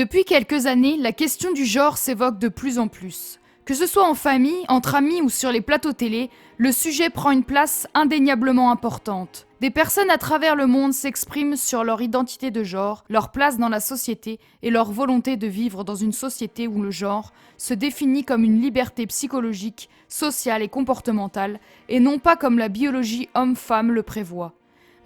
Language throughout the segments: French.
Depuis quelques années, la question du genre s'évoque de plus en plus. Que ce soit en famille, entre amis ou sur les plateaux télé, le sujet prend une place indéniablement importante. Des personnes à travers le monde s'expriment sur leur identité de genre, leur place dans la société et leur volonté de vivre dans une société où le genre se définit comme une liberté psychologique, sociale et comportementale, et non pas comme la biologie homme-femme le prévoit.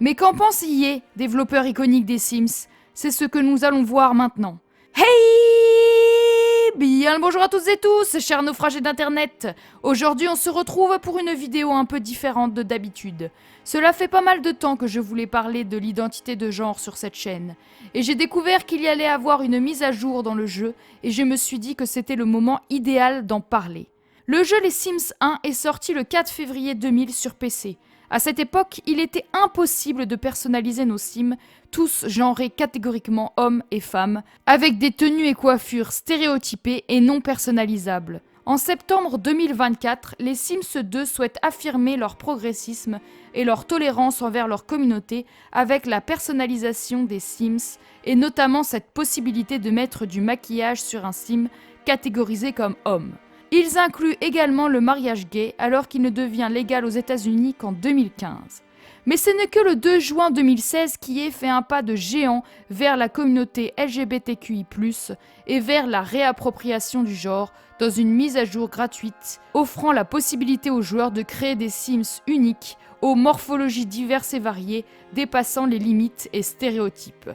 Mais qu'en pense EA, développeur iconique des Sims? C'est ce que nous allons voir maintenant. Hey! Bien le bonjour à toutes et tous, chers naufragés d'internet. Aujourd'hui on se retrouve pour une vidéo un peu différente de d'habitude. Cela fait pas mal de temps que je voulais parler de l'identité de genre sur cette chaîne. Et j'ai découvert qu'il y allait avoir une mise à jour dans le jeu et je me suis dit que c'était le moment idéal d'en parler. Le jeu Les Sims 1 est sorti le 4 février 2000 sur PC. À cette époque, il était impossible de personnaliser nos Sims, tous genrés catégoriquement hommes et femmes, avec des tenues et coiffures stéréotypées et non personnalisables. En septembre 2024, les Sims 2 souhaitent affirmer leur progressisme et leur tolérance envers leur communauté avec la personnalisation des Sims et notamment cette possibilité de mettre du maquillage sur un Sim catégorisé comme homme. Ils incluent également le mariage gay alors qu'il ne devient légal aux États-Unis qu'en 2015. Mais ce n'est que le 2 juin 2016 qu'EA fait un pas de géant vers la communauté LGBTQI+, et vers la réappropriation du genre dans une mise à jour gratuite, offrant la possibilité aux joueurs de créer des Sims uniques, aux morphologies diverses et variées, dépassant les limites et stéréotypes.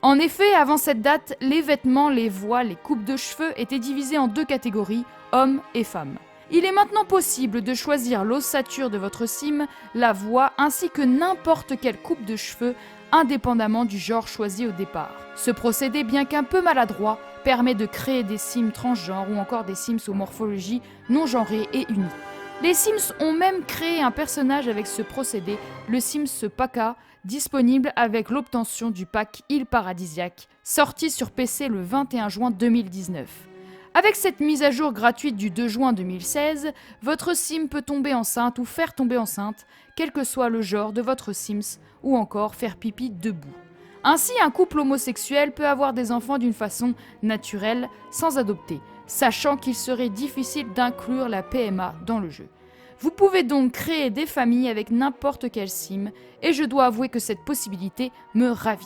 En effet, avant cette date, les vêtements, les voiles, les coupes de cheveux étaient divisés en deux catégories, hommes et femmes. Il est maintenant possible de choisir l'ossature de votre sim, la voix, ainsi que n'importe quelle coupe de cheveux, indépendamment du genre choisi au départ. Ce procédé, bien qu'un peu maladroit, permet de créer des sims transgenres ou encore des sims aux morphologies non genrées et unies. Les Sims ont même créé un personnage avec ce procédé, le Sims Paka, disponible avec l'obtention du pack Île Paradisiaque, sorti sur PC le 21 juin 2019. Avec cette mise à jour gratuite du 2 juin 2016, votre Sim peut tomber enceinte ou faire tomber enceinte, quel que soit le genre de votre Sims, ou encore faire pipi debout. Ainsi, un couple homosexuel peut avoir des enfants d'une façon naturelle, sans adopter, sachant qu'il serait difficile d'inclure la PMA dans le jeu. Vous pouvez donc créer des familles avec n'importe quel sim, et je dois avouer que cette possibilité me ravit.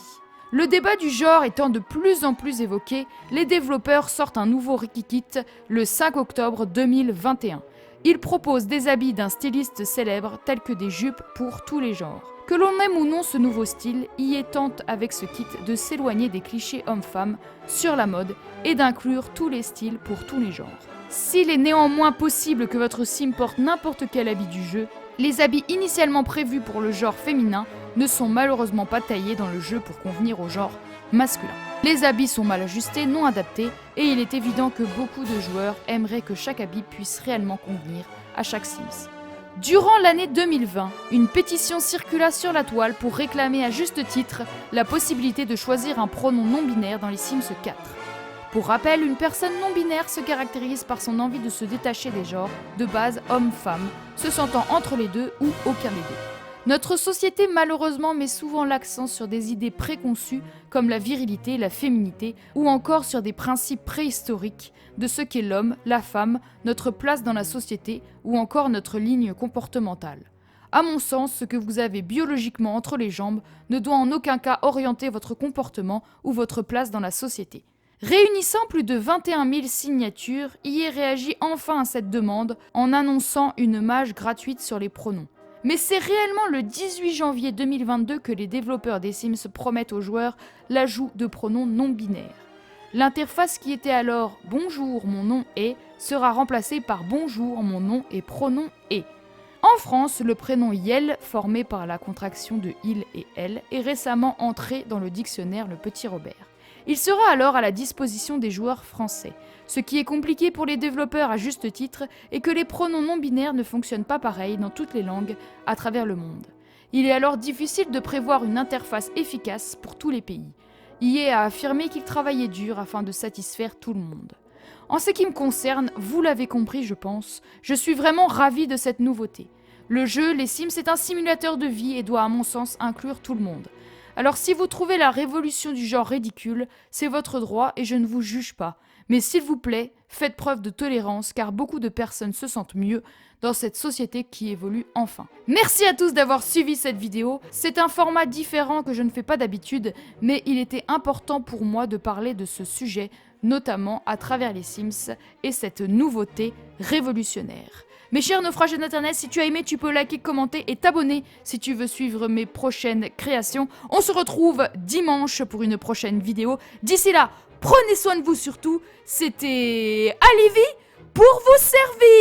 Le débat du genre étant de plus en plus évoqué, les développeurs sortent un nouveau Rikikit le 5 octobre 2021. Ils proposent des habits d'un styliste célèbre tels que des jupes pour tous les genres. Que l'on aime ou non ce nouveau style, EA tente avec ce kit de s'éloigner des clichés hommes-femmes sur la mode et d'inclure tous les styles pour tous les genres. S'il est néanmoins possible que votre sim porte n'importe quel habit du jeu, les habits initialement prévus pour le genre féminin ne sont malheureusement pas taillés dans le jeu pour convenir au genre masculin. Les habits sont mal ajustés, non adaptés, et il est évident que beaucoup de joueurs aimeraient que chaque habit puisse réellement convenir à chaque Sims. Durant l'année 2020, une pétition circula sur la toile pour réclamer à juste titre la possibilité de choisir un pronom non-binaire dans les Sims 4. Pour rappel, une personne non-binaire se caractérise par son envie de se détacher des genres, de base homme-femme, se sentant entre les deux ou aucun des deux. Notre société malheureusement met souvent l'accent sur des idées préconçues comme la virilité, la féminité ou encore sur des principes préhistoriques de ce qu'est l'homme, la femme, notre place dans la société ou encore notre ligne comportementale. À mon sens, ce que vous avez biologiquement entre les jambes ne doit en aucun cas orienter votre comportement ou votre place dans la société. Réunissant plus de 21 000 signatures, EA réagit enfin à cette demande en annonçant une mage gratuite sur les pronoms. Mais c'est réellement le 18 janvier 2022 que les développeurs des Sims promettent aux joueurs l'ajout de pronoms non binaires. L'interface qui était alors « Bonjour, mon nom est » sera remplacée par « Bonjour, mon nom et pronom est ». En France, le prénom Yel, formé par la contraction de il et elle, est récemment entré dans le dictionnaire Le Petit Robert. Il sera alors à la disposition des joueurs français. Ce qui est compliqué pour les développeurs à juste titre est que les pronoms non binaires ne fonctionnent pas pareil dans toutes les langues à travers le monde. Il est alors difficile de prévoir une interface efficace pour tous les pays. EA a affirmé qu'il travaillait dur afin de satisfaire tout le monde. En ce qui me concerne, vous l'avez compris je pense, je suis vraiment ravi de cette nouveauté. Le jeu Les Sims est un simulateur de vie et doit à mon sens inclure tout le monde. Alors si vous trouvez la révolution du genre ridicule, c'est votre droit et je ne vous juge pas. Mais s'il vous plaît, faites preuve de tolérance car beaucoup de personnes se sentent mieux dans cette société qui évolue enfin. Merci à tous d'avoir suivi cette vidéo. C'est un format différent que je ne fais pas d'habitude, mais il était important pour moi de parler de ce sujet, notamment à travers les Sims et cette nouveauté révolutionnaire. Mes chers naufragés d'internet, si tu as aimé, tu peux liker, commenter et t'abonner si tu veux suivre mes prochaines créations. On se retrouve dimanche pour une prochaine vidéo. D'ici là, prenez soin de vous surtout. C'était Alivy pour vous servir.